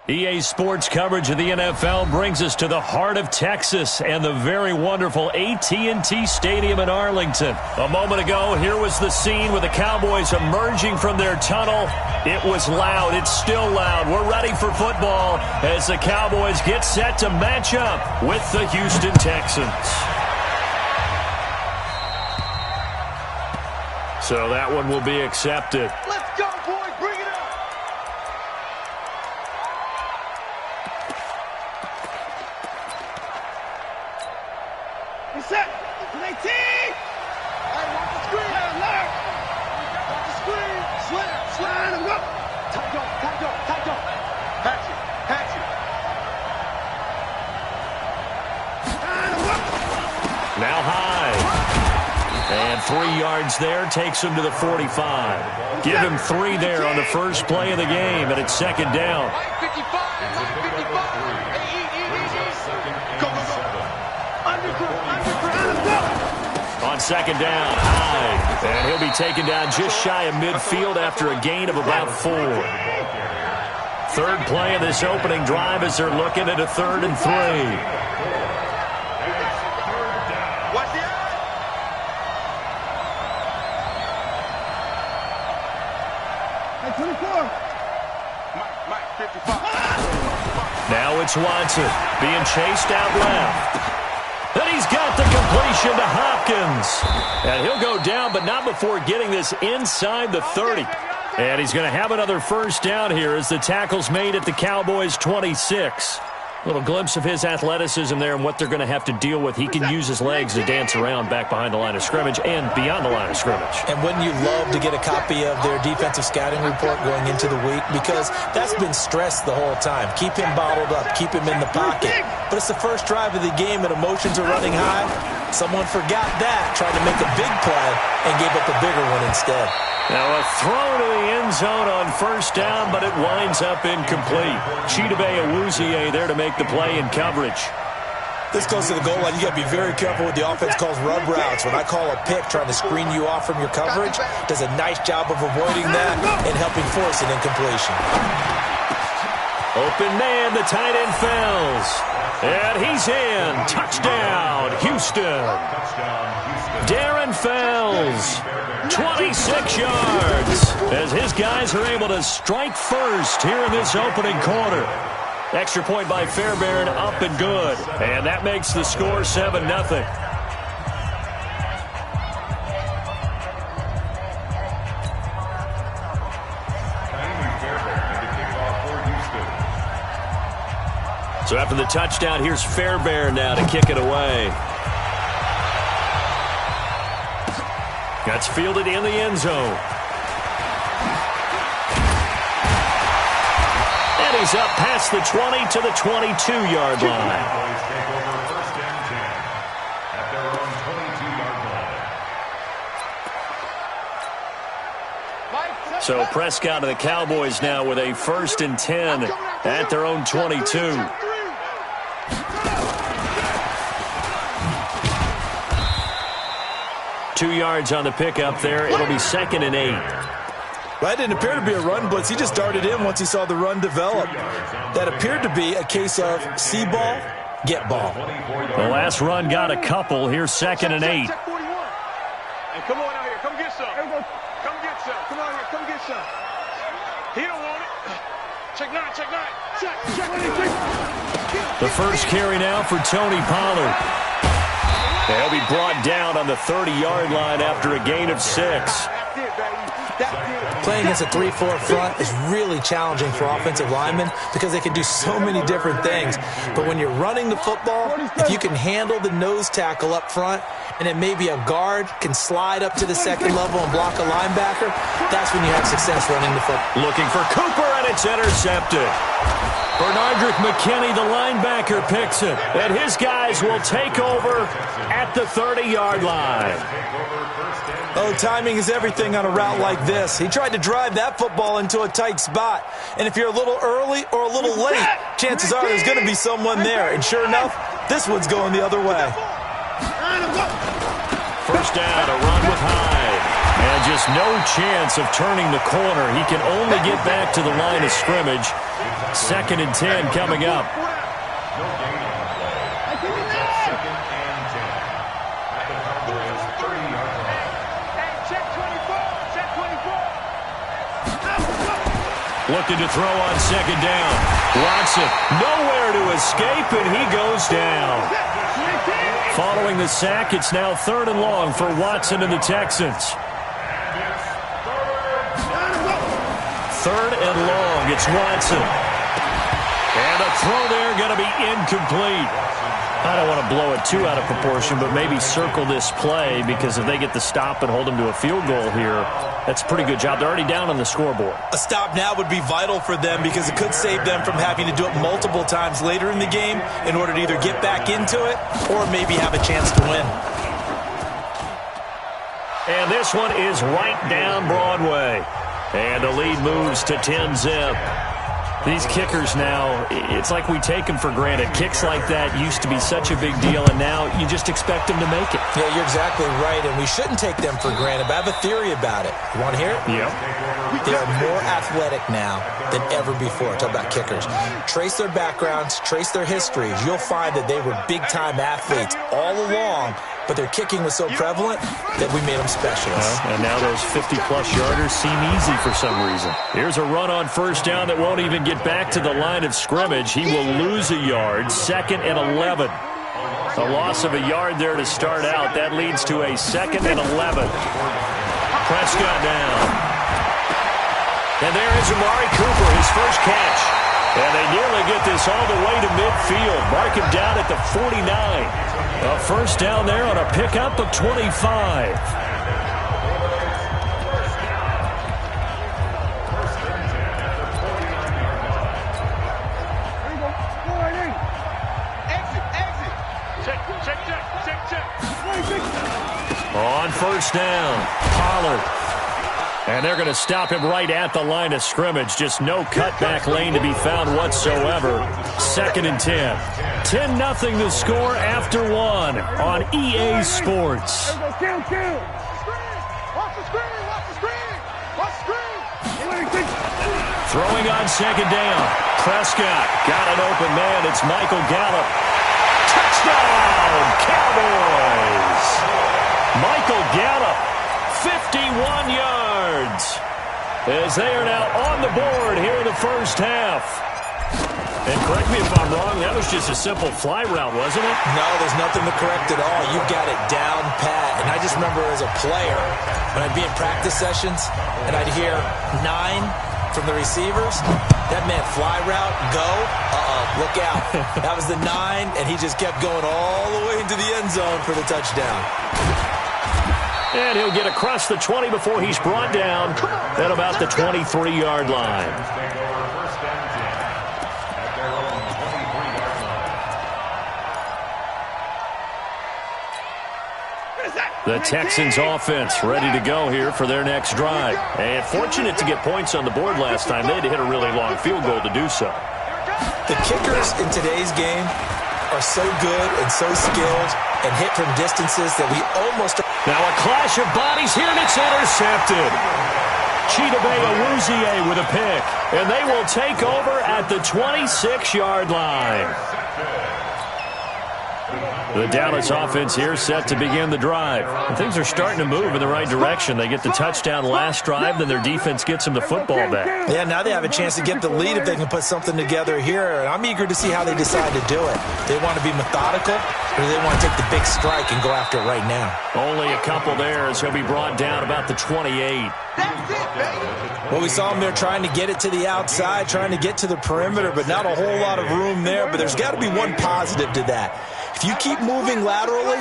EA Sports coverage of the NFL brings us to the heart of Texas and the very wonderful AT&T Stadium in Arlington. A moment ago, here was the scene with the Cowboys emerging from their tunnel. It was loud. It's still loud. We're ready for football as the Cowboys get set to match up with the Houston Texans. So that one will be accepted. Let's go, boys. Bring it up. Set. To 18. Hey, watch the screen. Alert. Watch the screen. Slide him up. Tight up. Patch it. Now high. And 3 yards there takes him to the 45. Give him 3 there on the first play of the game, and it's second down. Line 55. Go. On second down, Hyde. And he'll be taken down just shy of midfield after a gain of about 4. Third play of this opening drive as they're looking at a 3rd and 3. Watch the eye. Hey, 24. Mike, 55. Now it's Watson being chased out left. And he's got the completion to Hopkins. And he'll go down, but not before getting this inside the 30. And he's going to have another first down here as the tackle's made at the Cowboys' 26. A little glimpse of his athleticism there and what they're going to have to deal with. He can use his legs to dance around back behind the line of scrimmage and beyond the line of scrimmage. And wouldn't you love to get a copy of their defensive scouting report going into the week? Because that's been stressed the whole time. Keep him bottled up. Keep him in the pocket. But it's the first drive of the game and emotions are running high. Someone forgot that, tried to make a big play and gave up a bigger one instead. Now a throw to the end zone on first down, but it winds up incomplete. Chidobe Awuzie there to make the play in coverage. This goes to the goal line. You got to be very careful with the offense calls rub routes. When I call a pick trying to screen you off from your coverage, does a nice job of avoiding that and helping force an incompletion. Open man, the tight end Fells. And he's in. Touchdown, Houston. Darren Fells, 26 yards, as his guys are able to strike first here in this opening quarter. Extra point by Fairbairn, up and good. And that makes the score 7-0. So after the touchdown, here's Fairbairn now to kick it away. That's fielded in the end zone. And he's up past the 20 to the 22-yard line. So Prescott and the Cowboys now with a 1st and 10 at their own 22. 2 yards on the pickup there. It'll be 2nd and 8. That didn't appear to be a run blitz. He just darted in once he saw the run develop. That appeared to be a case of see ball, get ball. The last run got a couple. Here's 2nd and 8. Hey, come on out here. Come get some. Come get some. Come on here. Come get some. He don't want it. Check 9. Check 9. Check. The first carry now for Tony Pollard. He'll be brought down on the 30-yard line after a gain of 6. Playing against a 3-4 front is really challenging for offensive linemen because they can do so many different things. But when you're running the football, if you can handle the nose tackle up front and then maybe a guard can slide up to the 2nd level and block a linebacker, that's when you have success running the football. Looking for Cooper, and it's intercepted. Bernardrick McKinney, the linebacker, picks it. And his guys will take over at the 30-yard line. Oh, timing is everything on a route like this. He tried to drive that football into a tight spot. And if you're a little early or a little late, chances are there's going to be someone there. And sure enough, this one's going the other way. First down, a run with Hyde. And just no chance of turning the corner. He can only get back to the line of scrimmage. 2nd and 10 coming up. Looking to throw on 2nd down. Watson, nowhere to escape, and he goes down. Following the sack, it's now 3rd and long for Watson and the Texans. 3rd and long, it's Watson. And a throw there going to be incomplete. I don't want to blow it too out of proportion, but maybe circle this play, because if they get the stop and hold them to a field goal here, that's a pretty good job. They're already down on the scoreboard. A stop now would be vital for them, because it could save them from having to do it multiple times later in the game in order to either get back into it or maybe have a chance to win. And this one is right down Broadway. And the lead moves to 10-zip. These kickers now, it's like we take them for granted. Kicks like that used to be such a big deal, and now you just expect them to make it. Yeah, you're exactly right, and we shouldn't take them for granted, but I have a theory about it. You want to hear it? Yep. They are more athletic now than ever before. Talk about kickers. Trace their backgrounds, trace their histories. You'll find that they were big-time athletes all along, but their kicking was so prevalent that we made them specialists. And now those 50-plus yarders seem easy for some reason. Here's a run on 1st down that won't even get back to the line of scrimmage. He will lose a yard. 2nd and 11. A loss of a yard there to start out. That leads to a 2nd and 11. Prescott down. And there is Amari Cooper, his first catch. And they nearly get this all the way to midfield. Mark him down at the 49. A 1st down there on a pickup of 25. On 1st down, Pollard. And they're going to stop him right at the line of scrimmage. Just no cutback lane to be found whatsoever. 2nd and 10. 10-0 the score after 1 on EA Sports. Throwing on 2nd down. Prescott got an open man. It's Michael Gallup. Touchdown, Cowboys! Michael Gallup, 51 yards. As they are now on the board here in the 1st half. And correct me if I'm wrong, that was just a simple fly route, wasn't it? No, there's nothing to correct at all. You've got it down pat. And I just remember as a player, when I'd be in practice sessions, and I'd hear 9 from the receivers, that meant fly route, go, look out. That was the 9, and he just kept going all the way into the end zone for the touchdown. And he'll get across the 20 before he's brought down at about the 23-yard line. The Texans offense ready to go here for their next drive. And fortunate to get points on the board last time. They had to hit a really long field goal to do so. The kickers in today's game are so good and so skilled and hit from distances that we almost... Now a clash of bodies here, and it's intercepted. Chidobe Awuzie with a pick. And they will take over at the 26-yard line. The Dallas offense here set to begin the drive. And things are starting to move in the right direction. They get the touchdown last drive, then their defense gets them the football back. Yeah, now they have a chance to get the lead if they can put something together here. And I'm eager to see how they decide to do it. They want to be methodical, or do they want to take the big strike and go after it right now? Only a couple there as he'll be brought down about the 28. Well, we saw him there trying to get it to the outside, trying to get to the perimeter, but not a whole lot of room there. But there's got to be one positive to that. If you keep moving laterally,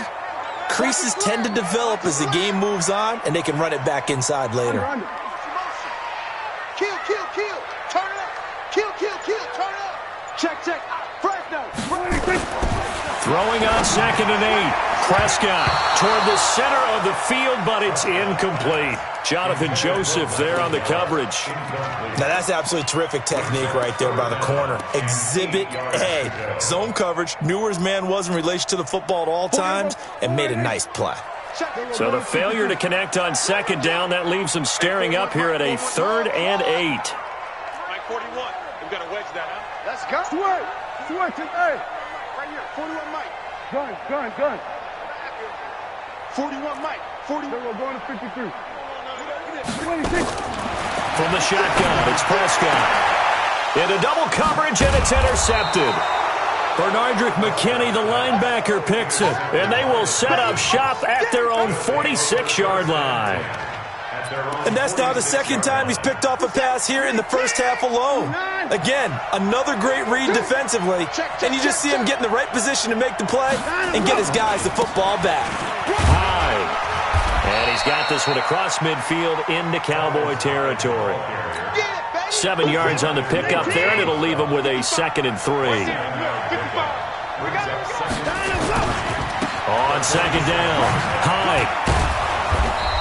creases tend to develop as the game moves on, and they can run it back inside later. Kill, kill, kill. Turn it up. Kill, kill, kill. Turn it up. Check, check. Fresno. Throwing on 2nd and 8. Prescott toward the center of the field, but it's incomplete. Jonathan Joseph there on the coverage. Now that's absolutely terrific technique right there by the corner. Exhibit A. Zone coverage, knew where his man was in relation to the football at all times, and made a nice play. So the failure to connect on second down, that leaves them staring up here at a 3rd and 8. Mike 41. We've got to wedge that out. Let's go. Switch. Hey. Right here. 41 Mike. Gun. 41 Mike. 40. We're going to 53. 26. From the shotgun, it's Prescott. Into double coverage, and it's intercepted. Bernardrick McKinney, the linebacker, picks it. And they will set up shop at their own 46-yard line. And that's now the second time he's picked off a pass here in the first half alone. Again, another great read defensively. And you just see him get in the right position to make the play and get his guys the football back. High. And he's got this one across midfield into Cowboy territory. 7 yards on the pickup there, and it'll leave him with a 2nd and 3. On second down, High.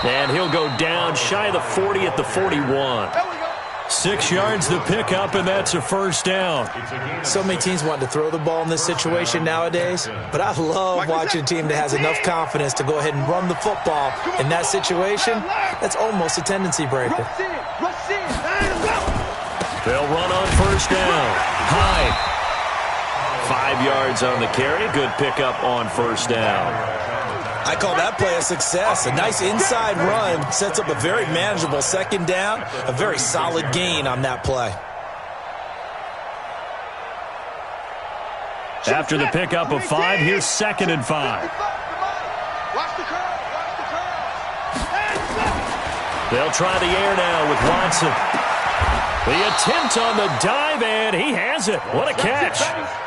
And he'll go down shy of the 40 at the 41. 6 yards the pickup, and that's a first down. So many teams want to throw the ball in this situation nowadays, but I love watching a team that has enough confidence to go ahead and run the football. In that situation, that's almost a tendency breaker. They'll run on first down. High. 5 yards on the carry. Good pickup on first down. I call that play a success. A nice inside run sets up a very manageable second down. A very solid gain on that play. After the pickup of 5, here's 2nd and 5. Watch the curl. They'll try the air now with Watson. The attempt on the dive, and he has it. What a catch.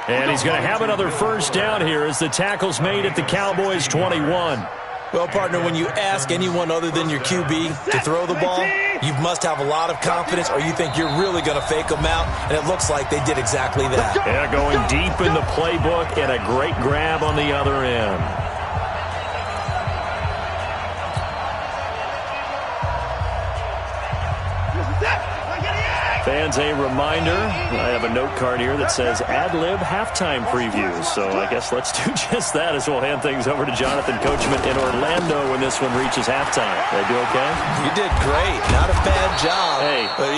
And he's going to have another first down here as the tackle's made at the Cowboys' 21. Well, partner, when you ask anyone other than your QB to throw the ball, you must have a lot of confidence, or you think you're really going to fake them out, and it looks like they did exactly that. Yeah, going deep in the playbook, and a great grab on the other end. Fans, a reminder, I have a note card here that says ad-lib halftime previews. So I guess let's do just that as we'll hand things over to Jonathan Coachman in Orlando when this one reaches halftime. Did I do okay? You did great. Not a bad job. Hey. But,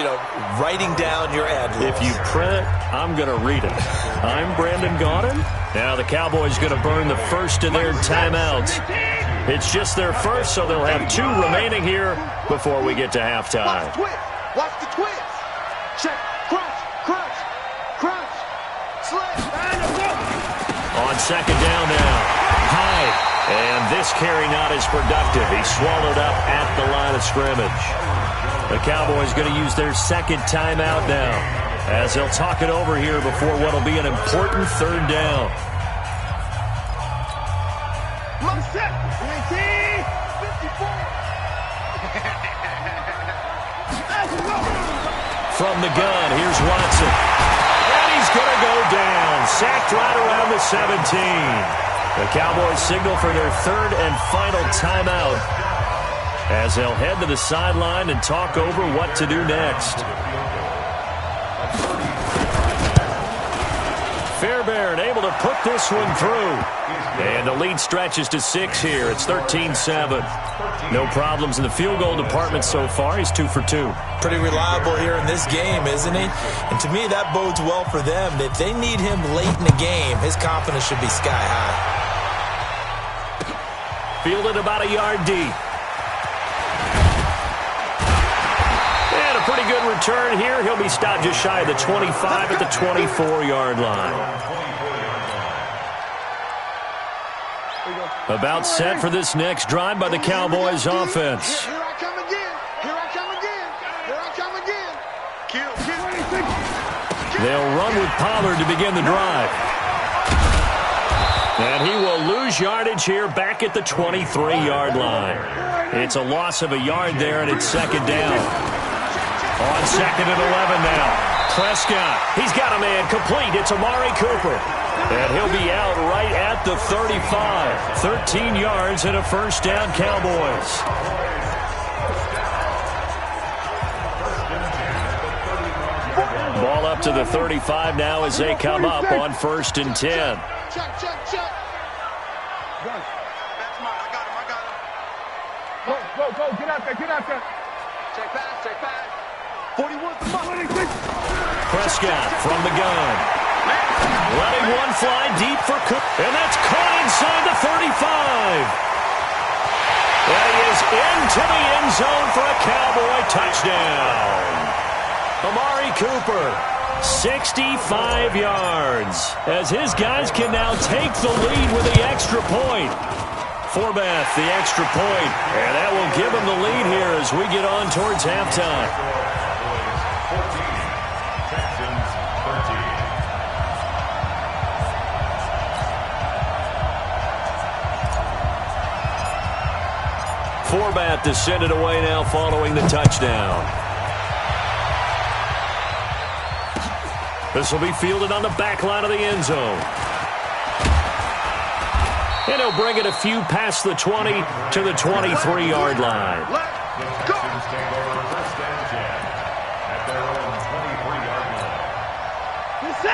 writing down your ad-libs. If you print it, I'm going to read it. I'm Brandon Gaudin. Now the Cowboys going to burn the first of their timeouts. It's just their first, so they'll have 2 remaining here before we get to halftime. Watch the twist. Check, crunch, slip, on second down now, High, and this carry not as productive. He's swallowed up at the line of scrimmage. The Cowboys going to use their 2nd timeout now, as they'll talk it over here before what will be an important 3rd down. Set, 19, 54. From the gun, here's Watson. And he's going to go down. Sacked right around the 17. The Cowboys signal for their 3rd and final timeout as they'll head to the sideline and talk over what to do next. Fairbairn able to put this one through. And the lead stretches to 6 here. It's 13-7. No problems in the field goal department so far. He's 2 for 2. Pretty reliable here in this game, isn't he? And to me, that bodes well for them. If they need him late in the game, his confidence should be sky high. Fielded about a yard deep. And a pretty good return here. He'll be stopped just shy of the 25 at the 24-yard line. About set for this next drive by the Cowboys offense. Here I come again. Kill. They'll run with Pollard to begin the drive. And he will lose yardage here back at the 23-yard line. It's a loss of a yard there, and it's 2nd down. On 2nd and 11 now. Prescott, he's got a man complete. It's Amari Cooper. And he'll be out right at the 35. 13 yards and a first down, Cowboys. Ball up to the 35 now as they come up on 1st and 10. Check. That's mine. I got him. go. Get out there. Check back. 41's the money. Prescott from the gun. Letting one fly deep for Cook. And that's caught inside the 35. And he is into the end zone for a Cowboy touchdown. Amari Cooper, 65 yards, as his guys can now take the lead with the extra point. Forbath, the extra point, and that will give him the lead here as we get on towards halftime. Forbath to send it away now following the touchdown. This will be fielded on the back line of the end zone. And he'll bring it a few past the 20 to the 23-yard line. Let's go.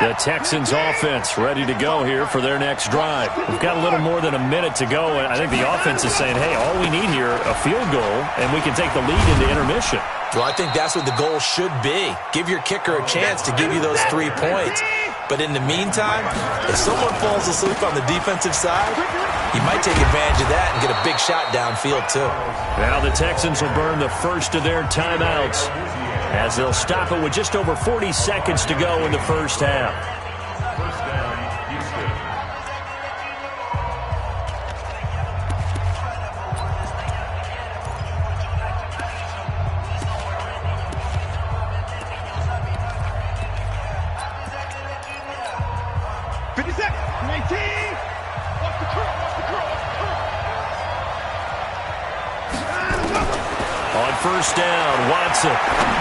The Texans offense ready to go here for their next drive. We've got a little more than a minute to go, and I think the offense is saying, hey, all we need here, a field goal, and we can take the lead into intermission. Well, I think that's what the goal should be. Give your kicker a chance to give you those 3 points. But in the meantime, if someone falls asleep on the defensive side, you might take advantage of that and get a big shot downfield, too. Now the Texans will burn the first of their timeouts as they'll stop it with just over 40 seconds to go in the first half. First down, Houston. On first down, Watson.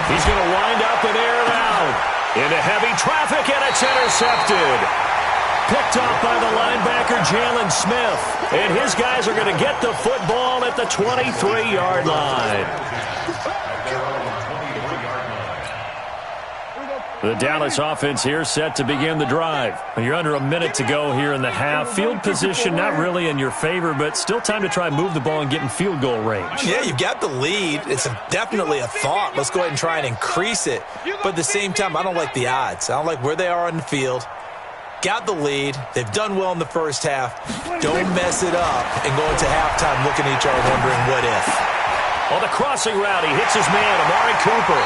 He's going to wind up and air it out. Into heavy traffic, and it's intercepted. Picked off by the linebacker, Jalen Smith. And his guys are going to get the football at the 23-yard line. The Dallas offense here set to begin the drive. You're under a minute to go here in the half. Field position not really in your favor, but still time to try and move the ball and get in field goal range. Yeah, you've got the lead. It's definitely a thought. Let's go ahead and try and increase it. But at the same time, I don't like the odds. I don't like where they are on the field. Got the lead. They've done well in the first half. Don't mess it up and go into halftime looking at each other wondering what if. On the crossing route, he hits his man, Amari Cooper.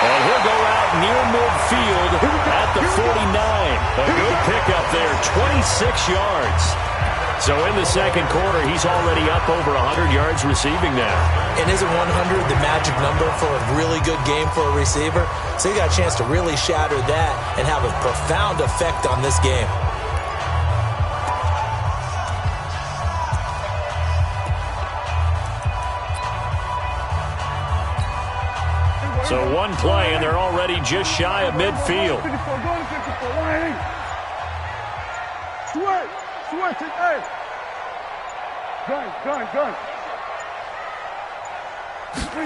And he'll go out near midfield at the 49. A good pickup there, 26 yards. So in the second quarter, he's already up over 100 yards receiving now. And isn't 100 the magic number for a really good game for a receiver? So you got a chance to really shatter that and have a profound effect on this game. So one play, and they're already just shy of midfield.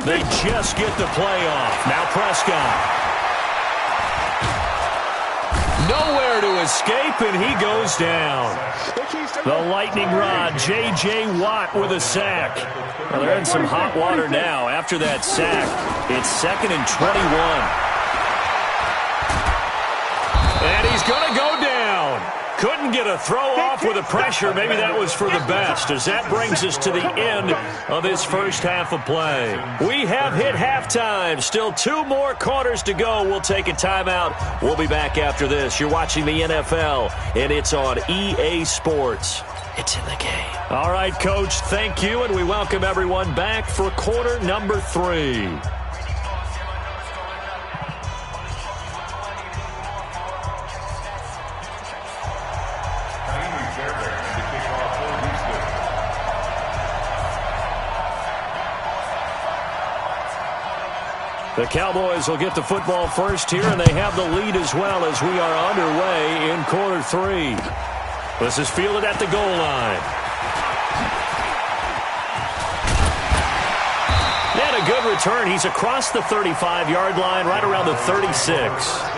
They just get the play off. Now Prescott. Nowhere to escape, and he goes down. The lightning rod, J.J. Watt with a sack. Well, they're in some hot water now. After that sack, it's 2nd and 21. And he's going to go down. Couldn't get a throw off with the pressure. Maybe that was for the best, as that brings us to the end of this first half of play. We have hit halftime. Still 2 more quarters to go. We'll take a timeout. We'll be back after this. You're watching the NFL, and it's on EA Sports. It's in the game. All right, Coach, thank you, and we welcome everyone back for quarter number 3. The Cowboys will get the football first here, and they have the lead as well as we are underway in quarter 3. This is fielded at the goal line. And a good return. He's across the 35-yard line, right around the 36.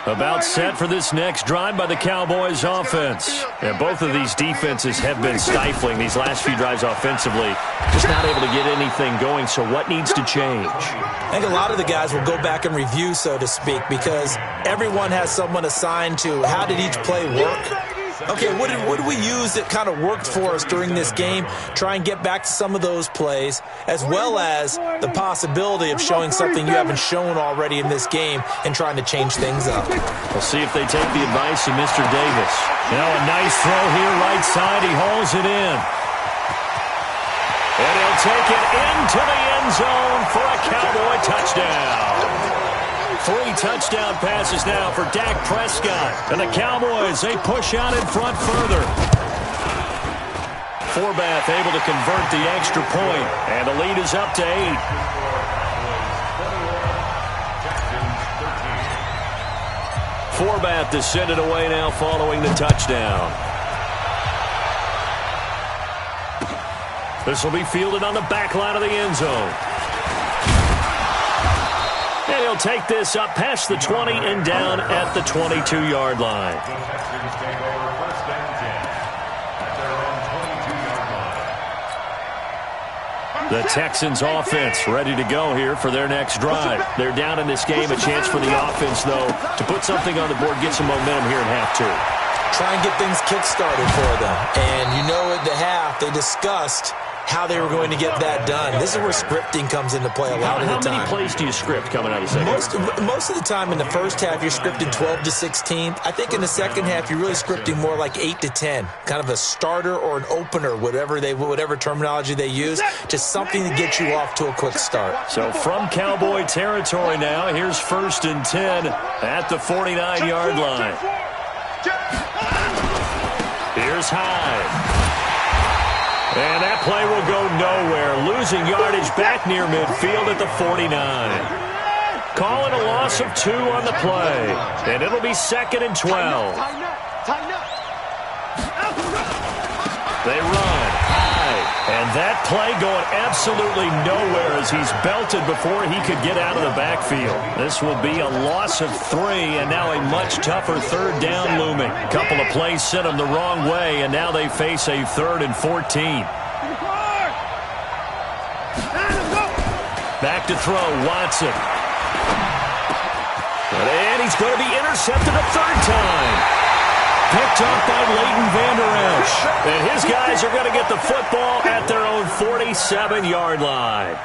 About set for this next drive by the Cowboys offense. And both of these defenses have been stifling these last few drives offensively. Just not able to get anything going, so what needs to change? I think a lot of the guys will go back and review, so to speak, because everyone has someone assigned to how did each play work. Okay, what did we use that kind of worked for us during this game? Try and get back to some of those plays, as well as the possibility of showing something you haven't shown already in this game and trying to change things up. We'll see if they take the advice of Mr. Davis. Now a nice throw here, right side. He hauls it in. And he'll take it into the end zone for a Cowboy touchdown. 3 touchdown passes now for Dak Prescott. And the Cowboys, they push out in front further. Forbath able to convert the extra point. And the lead is up to 8. Forbath to send it away now following the touchdown. This will be fielded on the back line of the end zone. And he'll take this up past the 20 and down at the 22-yard line. The Texans offense ready to go here for their next drive. They're down in this game. A chance for the offense, though, to put something on the board, get some momentum here in half 2. Try and get things kick-started for them. And you know at the half, they discussed how they were going to get that done. This is where scripting comes into play a lot of the time. How many plays do you script coming out of the second? Most of the time in the first half, you're scripting 12 to 16. I think in the second half, you're really scripting more like 8 to 10. Kind of a starter or an opener, whatever terminology they use. Just something to get you off to a quick start. So from Cowboy territory now, here's 1st and 10 at the 49-yard line. Here's Hyde. And that play will go nowhere. Losing yardage back near midfield at the 49. Calling a loss of 2 on the play. And it'll be 2nd and 12. They run. Hyde. And that play going absolutely nowhere as he's belted before he could get out of the backfield. This will be a loss of 3, and now a much tougher 3rd down looming. Couple of plays sent them the wrong way, and now they face a 3rd and 14. Back to throw, Watson. And he's going to be intercepted a 3rd time. Picked up by Leighton Vander Esch. And his guys are going to get the football at their own 47-yard line.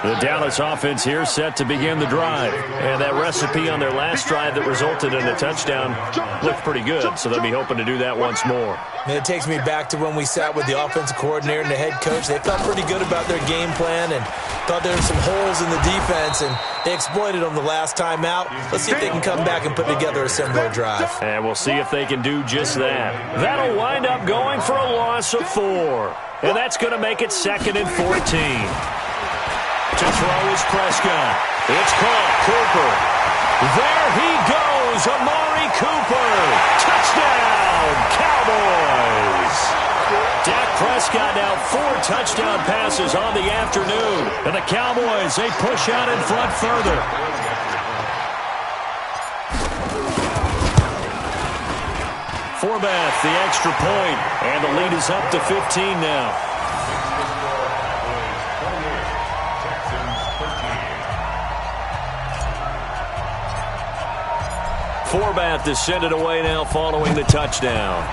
The Dallas offense here set to begin the drive. And that recipe on their last drive that resulted in a touchdown looked pretty good, so they'll be hoping to do that once more. And it takes me back to when we sat with the offensive coordinator and the head coach. They felt pretty good about their game plan and thought there were some holes in the defense, and they exploited them the last time out. Let's see if they can come back and put together a similar drive. And we'll see if they can do just that. That'll wind up going for a loss of 4. And that's going to make it 2nd and 14. To throw is Prescott. It's caught. Cooper. There he goes. Amari Cooper. Touchdown, Cowboys. Dak Prescott now 4 touchdown passes on the afternoon. And the Cowboys, they push out in front further. Forbath, the extra point. And the lead is up to 15 now. Forbath to send it away now following the touchdown.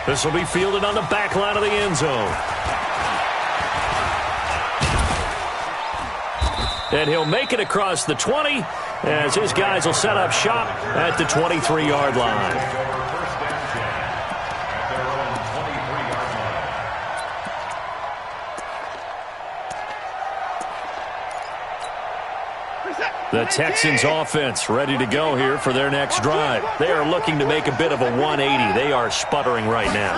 This will be fielded on the back line of the end zone. And he'll make it across the 20 as his guys will set up shop at the 23-yard line. The Texans offense ready to go here for their next drive. They are looking to make a bit of a 180. They are sputtering right now.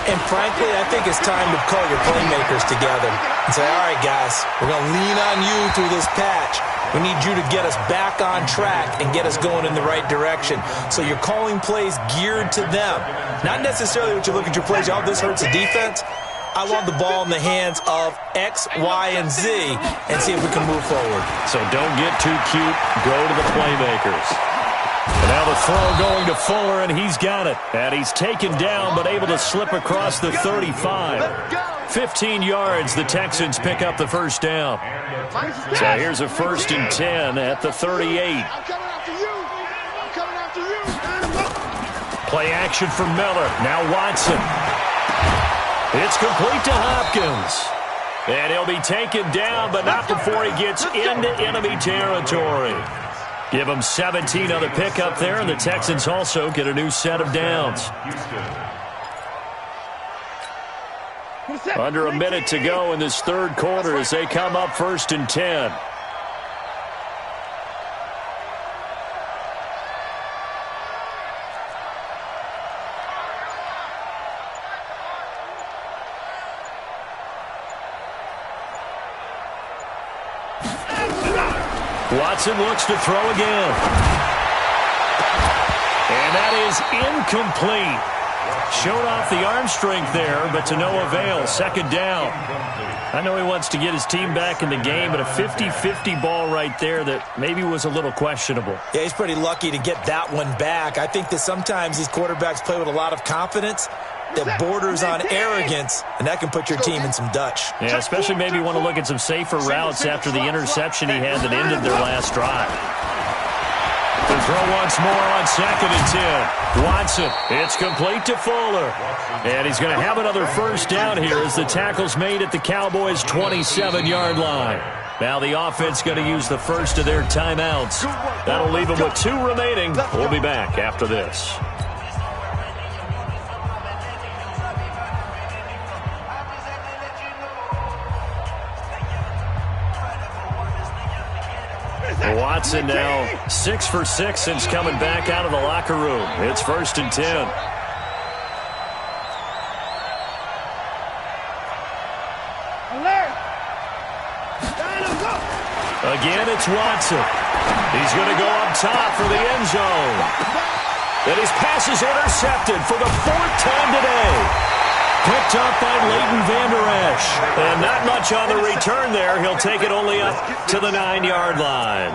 And frankly, I think it's time to call your playmakers together and say, all right, guys, we're going to lean on you through this patch. We need you to get us back on track and get us going in the right direction. So you're calling plays geared to them. Not necessarily what you look at your plays, oh, this hurts the defense. I want the ball in the hands of X, Y, and Z and see if we can move forward. So don't get too cute. Go to the playmakers. And now the throw going to Fuller, and he's got it. And he's taken down, but able to slip across the 35. 15 yards, the Texans pick up the first down. So here's a 1st and 10 at the 38. Play action for Miller. Now Watson. It's complete to Hopkins. And he'll be taken down, but not before he gets into enemy territory. Give him 17 on the pickup there, and the Texans also get a new set of downs. Under a minute to go in this third quarter as they come up 1st and 10. Watson looks to throw again. And that is incomplete. Showed off the arm strength there, but to no avail. 2nd down. I know he wants to get his team back in the game, but a 50-50 ball right there that maybe was a little questionable. Yeah, he's pretty lucky to get that one back. I think that sometimes these quarterbacks play with a lot of confidence that borders on arrogance, and that can put your team in some Dutch. Yeah, especially maybe want to look at some safer routes after the interception he had that ended their last drive. The throw once more on 2nd and 10. Watson, it's complete to Fuller. And he's going to have another first down here as the tackle's made at the Cowboys' 27-yard line. Now the offense going to use the first of their timeouts. That'll leave them with 2 remaining. We'll be back after this. Watson now 6 for 6 since coming back out of the locker room. It's 1st and 10. Again, it's Watson. He's going to go up top for the end zone. And his pass is intercepted for the 4th time today. Picked up by Leighton Vander Esch. And not much on the return there. He'll take it only up to the 9-yard line.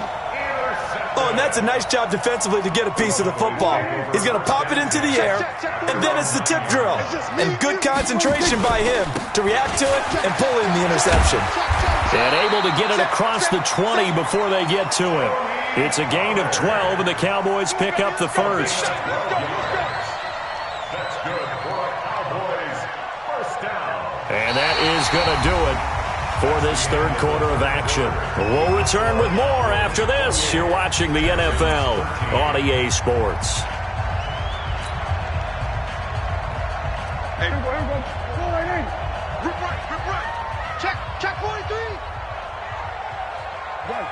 Oh, and that's a nice job defensively to get a piece of the football. He's going to pop it into the air, and then it's the tip drill. And good concentration by him to react to it and pull in the interception. And able to get it across the 20 before they get to him. It's a gain of 12, and the Cowboys pick up the first. And that is going to do it for this third quarter of action. We'll return with more after this. You're watching the NFL on EA Sports. Hey, here we go. Go right in. Rip right. Check 43. One.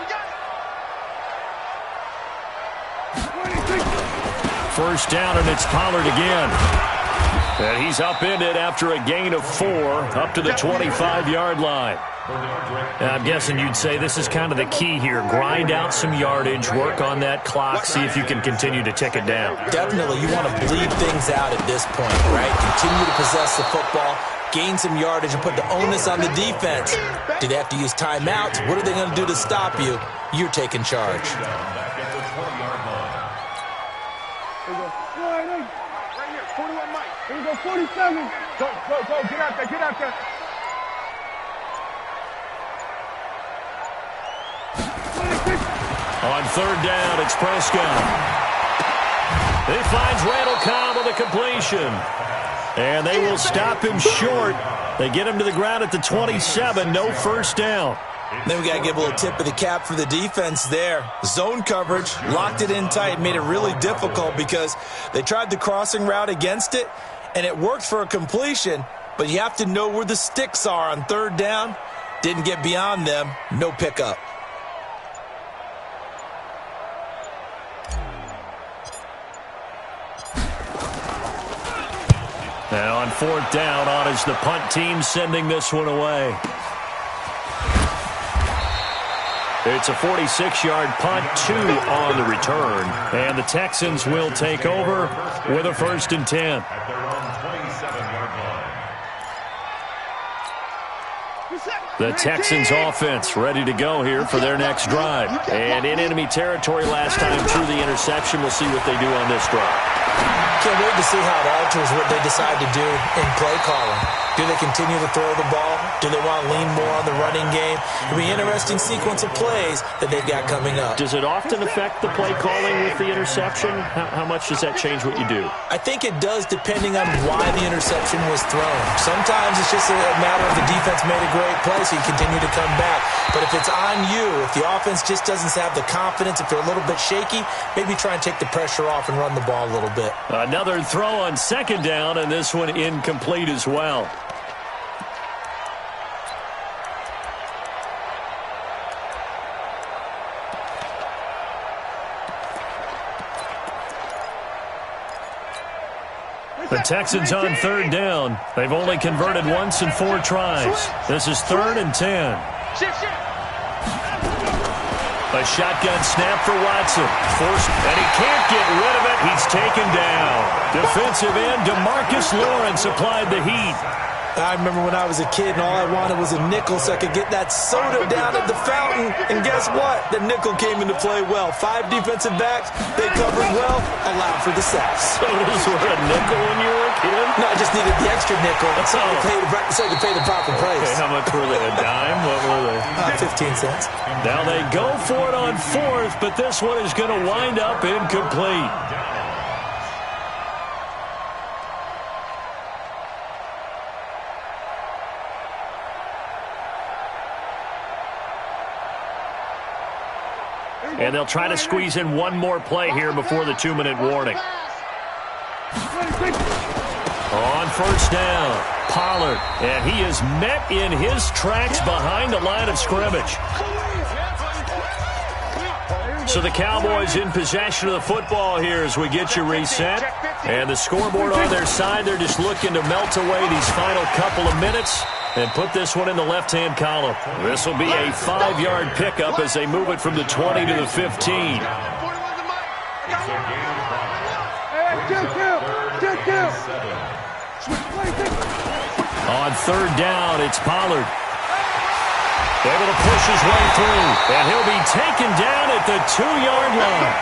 We got it. First down, and it's Pollard again. And he's upended after a gain of 4 up to the 25-yard line. And I'm guessing you'd say this is kind of the key here. Grind out some yardage, work on that clock, see if you can continue to tick it down. Definitely, you want to bleed things out at this point, right? Continue to possess the football, gain some yardage, and put the onus on the defense. Do they have to use timeouts? What are they going to do to stop you? You're taking charge. Here we go, 47. Go, get out there. On 3rd down, it's Prescott. He finds Randall Cobb with a completion. And they will stop him short. They get him to the ground at the 27, no first down. Then we got to give a little tip of the cap for the defense there. Zone coverage, locked it in tight, made it really difficult because they tried the crossing route against it, and it worked for a completion, but you have to know where the sticks are on 3rd down. Didn't get beyond them, no pickup. Now on 4th down, on is the punt team sending this one away. It's a 46-yard punt, 2 on the return. And the Texans will take over with a 1st and 10. The Texans offense ready to go here for their next drive. And in enemy territory last time through the interception. We'll see what they do on this drive. Can't wait to see how it alters what they decide to do in play calling. Do they continue to throw the ball? Do they want to lean more on the running game? It'll be an interesting sequence of plays that they've got coming up. Does it often affect the play calling with the interception? How much does that change what you do? I think it does depending on why the interception was thrown. Sometimes it's just a matter of the defense made a great play, so you continue to come back. But if it's on you, if the offense just doesn't have the confidence, if they're a little bit shaky, maybe try and take the pressure off and run the ball a little bit. Another throw on second down, and this one incomplete as well. The Texans on third down. They've only converted once in 4 tries. This is 3rd and 10. A shotgun snap for Watson. Forced, and he can't get rid of it. He's taken down. Defensive end DeMarcus Lawrence applied the heat. I remember when I was a kid and all I wanted was a nickel so I could get that soda down at the fountain. And guess what? The nickel came into play well. 5 defensive backs, they covered well, allowed for the sacks. Sodas were a nickel when you were a kid? No, I just needed the extra nickel so I could pay the proper price. Okay, how much were they? A dime? What were they? 15 cents. Now they go for it on 4th, but this one is going to wind up incomplete. And they'll try to squeeze in one more play here before the 2-minute warning. On first down, Pollard. And he is met in his tracks behind the line of scrimmage. So the Cowboys in possession of the football here as we get you reset. And the scoreboard on their side, they're just looking to melt away these final couple of minutes and put this one in the left-hand column. This will be a 5-yard pickup as they move it from the 20 to the 15. On third down, it's Pollard. Able to push his way through, and he'll be taken down at the 2-yard line.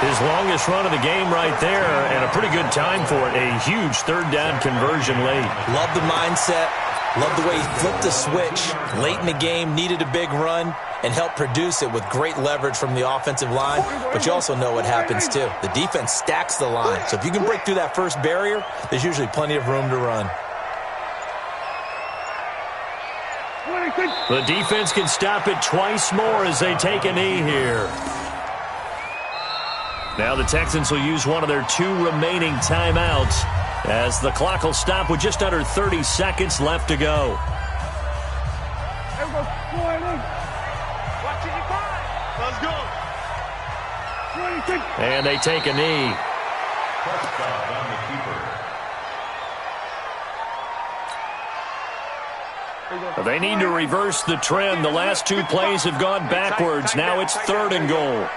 His longest run of the game right there, and a pretty good time for it. A huge third down conversion late. Love the mindset. Love the way he flipped the switch. Late in the game, needed a big run, and helped produce it with great leverage from the offensive line. But you also know what happens, too. The defense stacks the line. So if you can break through that first barrier, there's usually plenty of room to run. The defense can stop it twice more as they take a knee here. Now the Texans will use one of their 2 remaining timeouts as the clock will stop with just under 30 seconds left to go. Let's go. And they take a knee. They need to reverse the trend. The last 2 plays have gone backwards. Now it's 3rd and goal.